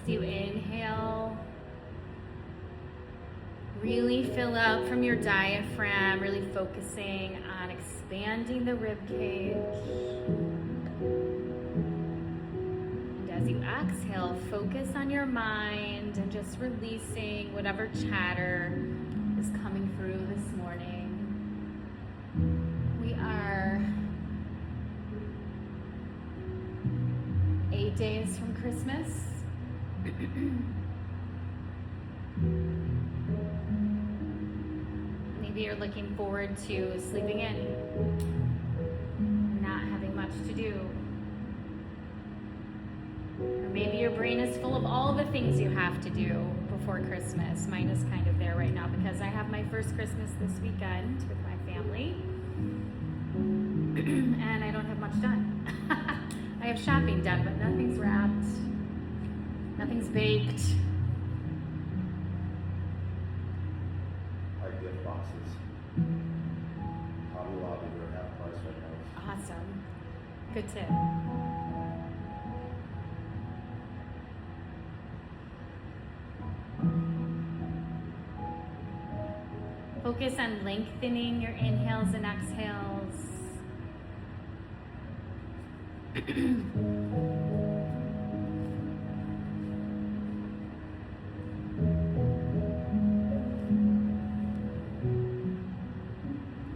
you inhale, really fill out from your diaphragm, really focusing on expanding the rib cage. And as you exhale, focus on your mind and just releasing whatever chatter is coming through this morning. We are 8 days from Christmas. Maybe you're looking forward to sleeping in, not having much to do. Or maybe your brain is full of all the things you have to do before Christmas. Mine is kind of there right now because I have my first Christmas this weekend with my family. And I don't have much done. I have shopping done, but nothing's wrapped, nothing's baked. Our gift boxes. Hobby Lobby, they're half price right now. Awesome. Good tip. Focus on lengthening your inhales and exhales.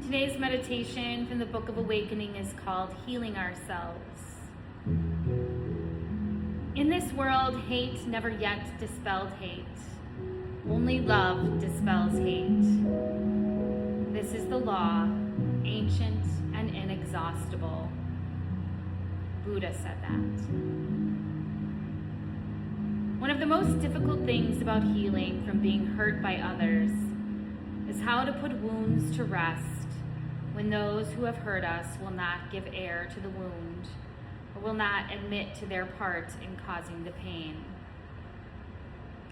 Today's meditation from the Book of Awakening is called Healing Ourselves. In this world, hate never yet dispelled hate. Only love dispels hate. This is the law, ancient and inexhaustible. Buddha said that. One of the most difficult things about healing from being hurt by others is how to put wounds to rest when those who have hurt us will not give air to the wound or will not admit to their part in causing the pain.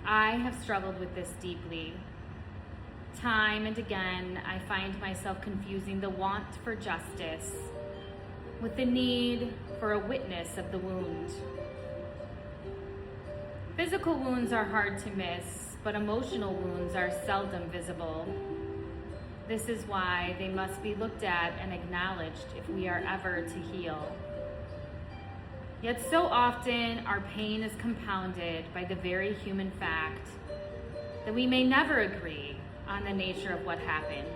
I have struggled with this deeply. Time and again, I find myself confusing the want for justice with the need for a witness of the wound. Physical wounds are hard to miss, but emotional wounds are seldom visible. This is why they must be looked at and acknowledged if we are ever to heal. Yet so often our pain is compounded by the very human fact that we may never agree on the nature of what happened.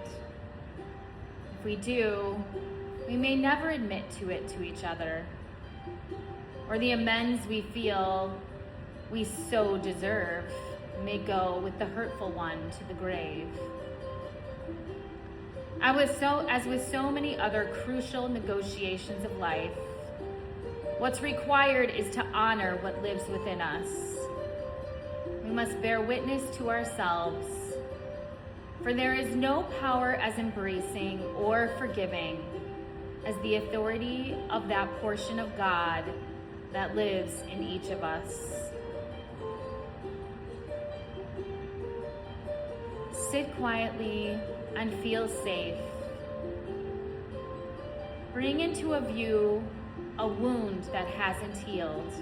If we do, we may never admit to it to each other, or the amends we feel we so deserve may go with the hurtful one to the grave. As with so many other crucial negotiations of life, what's required is to honor what lives within us. We must bear witness to ourselves, for there is no power as embracing or forgiving as the authority of that portion of God that lives in each of us. Sit quietly and feel safe. Bring into a view a wound that hasn't healed.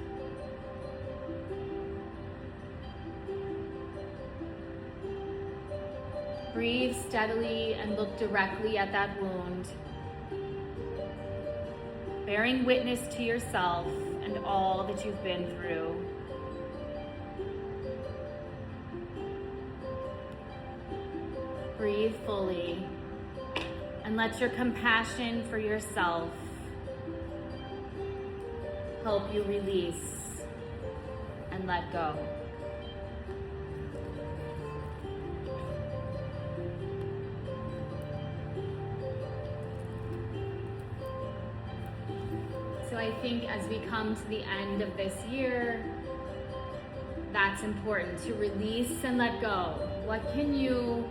Breathe steadily and look directly at that wound, bearing witness to yourself and all that you've been through. Breathe fully and let your compassion for yourself help you release and let go. So I think as we come to the end of this year, that's important, to release and let go. What can you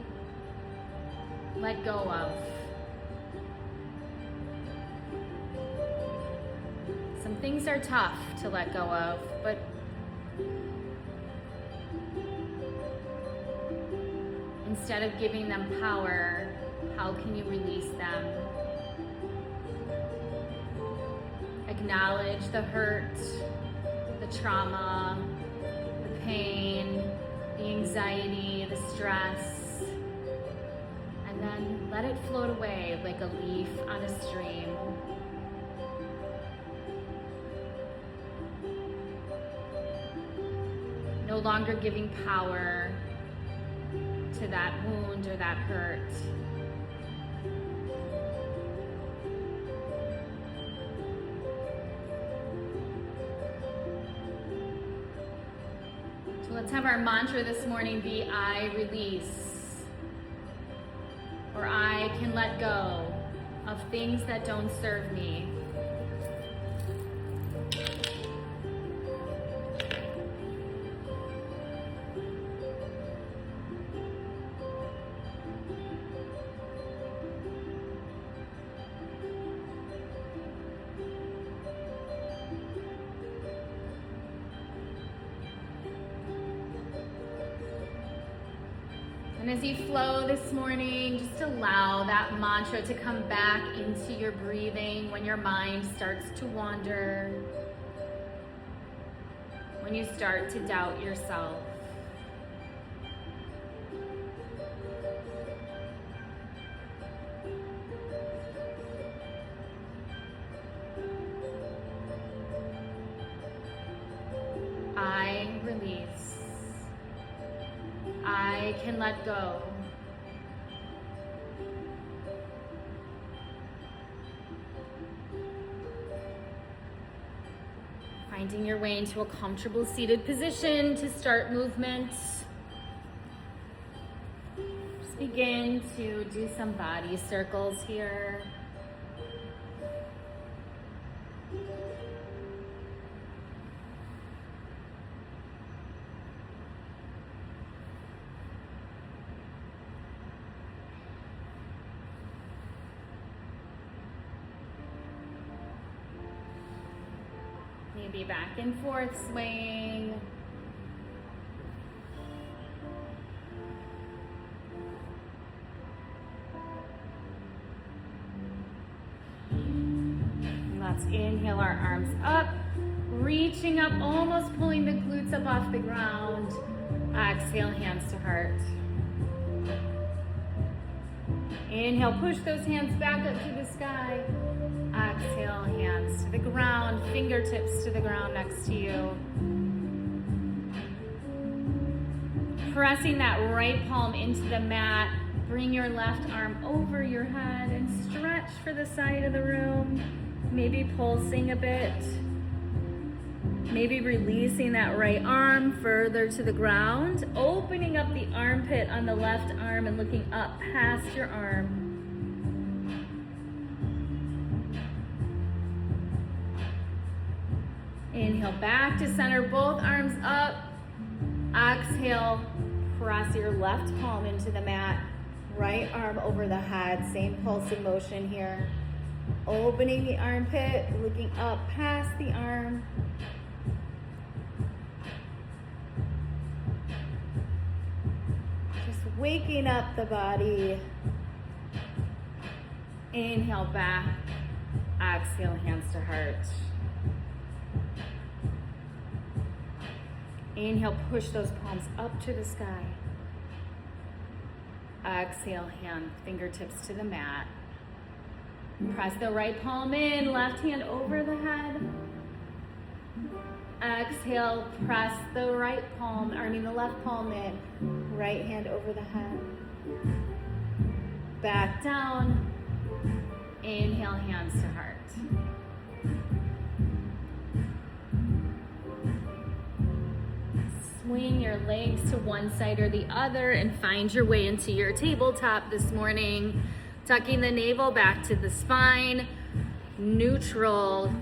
let go of? Some things are tough to let go of, but instead of giving them power, how can you release them? Acknowledge the hurt, the trauma, the pain, the anxiety, the stress, and then let it float away like a leaf on a stream. No longer giving power to that wound or that hurt. So let's have our mantra this morning be I release, or I can let go of things that don't serve me. And as you flow this morning, just allow that mantra to come back into your breathing when your mind starts to wander, when you start to doubt yourself. I release. I can let go. Finding your way into a comfortable seated position to start movement. Just begin to do some body circles here. Maybe back and forth swaying. Let's inhale our arms up, reaching up, almost pulling the glutes up off the ground. Exhale, hands to heart. Inhale, push those hands back up to the sky. Exhale, hands to the ground, fingertips to the ground next to you. Pressing that right palm into the mat. Bring your left arm over your head and stretch for the side of the room. Maybe pulsing a bit. Maybe releasing that right arm further to the ground. Opening up the armpit on the left arm and looking up past your arm. Inhale back to center, both arms up. Exhale, press your left palm into the mat. Right arm over the head, same pulsing motion here. Opening the armpit, looking up past the arm. Just waking up the body. Inhale back. Exhale, hands to heart. Inhale, push those palms up to the sky. Exhale, hand, fingertips to the mat. Press the right palm in, left hand over the head. Exhale, press the left palm in, right hand over the head. Back down. Inhale, hands to heart. Swing your legs to one side or the other and find your way into your tabletop this morning. Tucking the navel back to the spine. Neutral.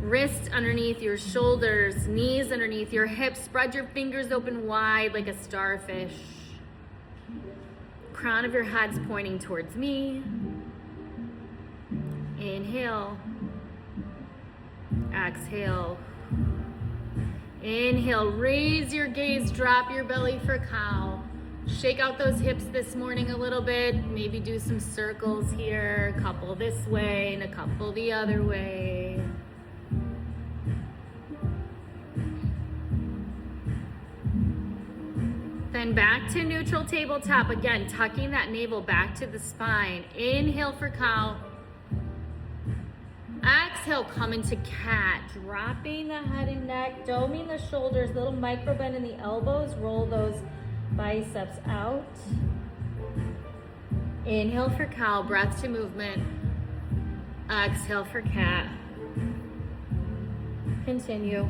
Wrists underneath your shoulders, knees underneath your hips. Spread your fingers open wide like a starfish. Crown of your head's pointing towards me. Inhale. Exhale. Inhale, raise your gaze, drop your belly for cow. Shake out those hips this morning a little bit. Maybe do some circles here, a couple this way and a couple the other way. And back to neutral tabletop. Again, tucking that navel back to the spine. Inhale for cow. Exhale, come into cat. Dropping the head and neck, doming the shoulders, little micro bend in the elbows. Roll those biceps out. Inhale for cow, breath to movement. Exhale for cat. Continue.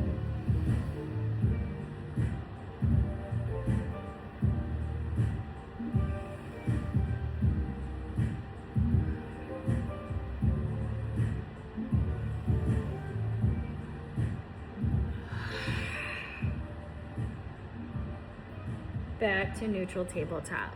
Back to neutral tabletop.